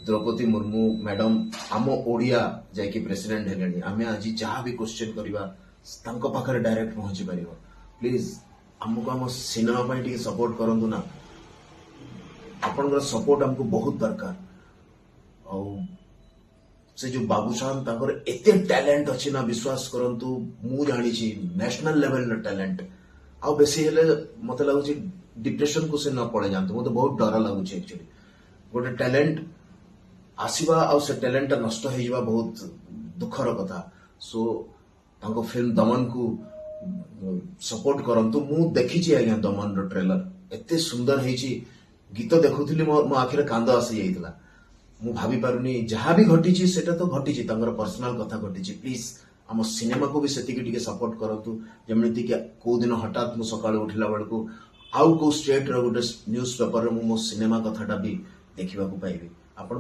Draupadi Murmu madam आम ओडिया जाकि president हेले आम आज जहाँ भी क्वेश्चन करवा पाखे डायरेक्ट पहुंची पार प्लीज आमको आम सिनेमा सपोर्ट करूँ ना आपन सपोर्ट हमको बहुत दरकार से जो बाबूशान ताकर एते टैलेंट अच्छी ना विश्वास करंतु मु जानी नेशनल लेवल टैलेंट आउ बेसी हेले मते लगुच डिप्रेशन को से न पड़े जानते मते बहुत डर लगुच एक्चुअली गोटे टैलेंट आसीबा आउ से टैलेंट नष्ट हो जावा बहुत दुखर कथा सो तांको फिल्म दमन को सपोर्ट करंतु मु देखी आज्ञा दमन रो ट्रेलर एते सुंदर हेची गीत देखुली मो आखिरे कांद आसी जाइतला मु भाभी पारुनी जहाँ भी घटी सेटा तो घटी पर्सनल कथा घटी प्लीज आम सिनेमा को भी से सपोर्ट करतु जमी कौ दिन हठात मु सका उठला बेलू आउ को स्टेट रो गोटे न्यूज पेपर मो सिनेमा कथाटा भी देखा पाइबी।